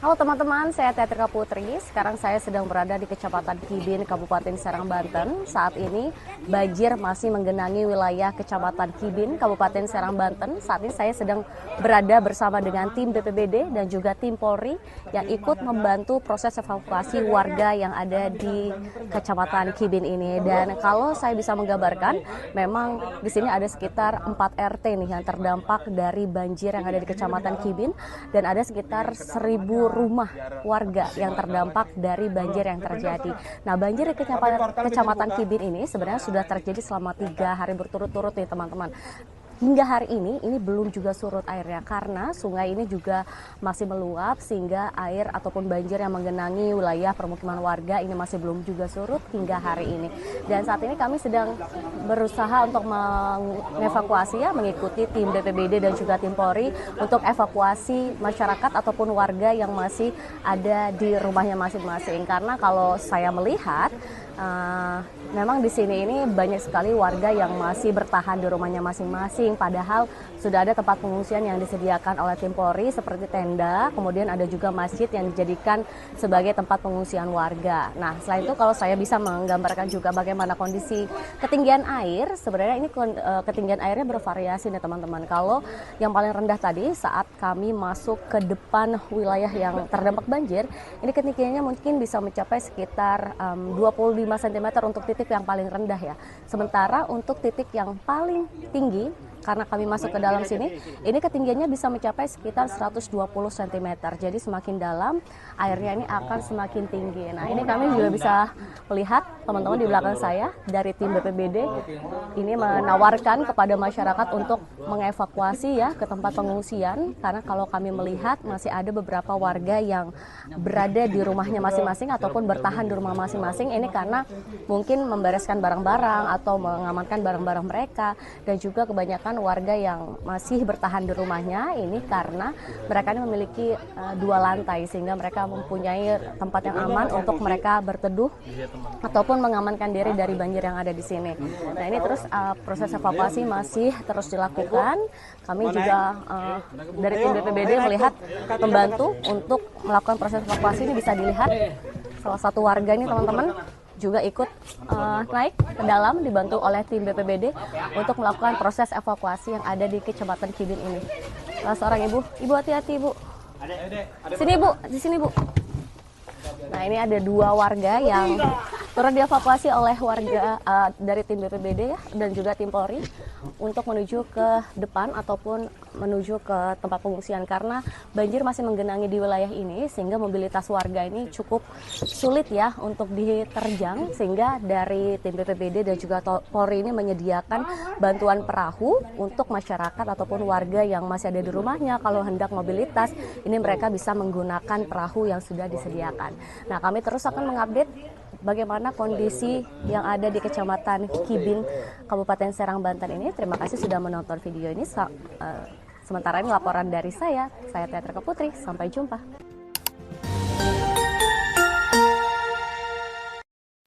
Halo teman-teman, saya Teatrika Putri. Sekarang saya sedang berada di Kecamatan Kibin, Kabupaten Serang, Banten. Saat ini banjir masih menggenangi wilayah Kecamatan Kibin, Kabupaten Serang, Banten. Saat ini saya sedang berada bersama dengan tim BPBD dan juga tim Polri yang ikut membantu proses evakuasi warga yang ada di Kecamatan Kibin ini. Dan kalau saya bisa menggambarkan, memang di sini ada sekitar 4 RT nih yang terdampak dari banjir yang ada di Kecamatan Kibin, dan ada sekitar 1.000 rumah warga yang terdampak dari banjir yang terjadi. Nah, banjir di Kecamatan Kibin ini sebenarnya sudah terjadi selama 3 hari berturut-turut nih teman-teman. Hingga hari ini belum juga surut airnya karena sungai ini juga masih meluap sehingga air ataupun banjir yang menggenangi wilayah permukiman warga ini masih belum juga surut hingga hari ini. Dan saat ini kami sedang berusaha untuk mengevakuasi mengikuti tim BPBD dan juga tim Polri untuk evakuasi masyarakat ataupun warga yang masih ada di rumahnya masing-masing. Karena kalau saya melihat memang di sini ini banyak sekali warga yang masih bertahan di rumahnya masing-masing, padahal sudah ada tempat pengungsian yang disediakan oleh tim Polri seperti tenda, kemudian ada juga masjid yang dijadikan sebagai tempat pengungsian warga. Nah, selain itu kalau saya bisa menggambarkan juga bagaimana kondisi ketinggian air, sebenarnya ini ketinggian airnya bervariasi nih teman-teman. Kalau yang paling rendah tadi saat kami masuk ke depan wilayah yang terdampak banjir, ini ketinggiannya mungkin bisa mencapai sekitar 25 cm untuk titik yang paling rendah ya. Sementara untuk titik yang paling tinggi, karena kami masuk ke dalam sini, ini ketinggiannya bisa mencapai sekitar 120 cm. Jadi semakin dalam, airnya ini akan semakin tinggi. Nah, ini kami juga bisa melihat teman-teman di belakang saya dari tim BPBD ini menawarkan kepada masyarakat untuk mengevakuasi ya ke tempat pengungsian, karena kalau kami melihat masih ada beberapa warga yang berada di rumahnya masing-masing ataupun bertahan di rumah masing-masing ini karena mungkin membereskan barang-barang atau mengamankan barang-barang mereka, dan juga kebanyakan warga yang masih bertahan di rumahnya ini karena mereka ini memiliki 2 lantai sehingga mereka mempunyai tempat yang aman untuk mereka berteduh ataupun mengamankan diri dari banjir yang ada di sini. Nah, ini terus proses evakuasi masih terus dilakukan. Kami juga dari tim BPBD melihat membantu untuk melakukan proses evakuasi. Ini bisa dilihat salah satu warga ini teman-teman juga ikut naik ke dalam dibantu oleh tim BPBD untuk melakukan proses evakuasi yang ada di Kecamatan Kibin ini. Salah seorang ibu hati-hati ibu. Sini ibu, di sini bu. Nah, ini ada 2 warga yang turut dievakuasi oleh warga dari tim BPBD dan juga tim Polri untuk menuju ke depan ataupun menuju ke tempat pengungsian karena banjir masih menggenangi di wilayah ini sehingga mobilitas warga ini cukup sulit ya untuk diterjang, sehingga dari tim BPBD dan juga Polri ini menyediakan bantuan perahu untuk masyarakat ataupun warga yang masih ada di rumahnya. Kalau hendak mobilitas ini mereka bisa menggunakan perahu yang sudah disediakan. Nah, kami terus akan mengupdate bagaimana kondisi yang ada di Kecamatan Kibin, Kabupaten Serang, Banten ini. Terima kasih sudah menonton video ini. Sementara ini laporan dari saya Teatrika Putri. Sampai jumpa.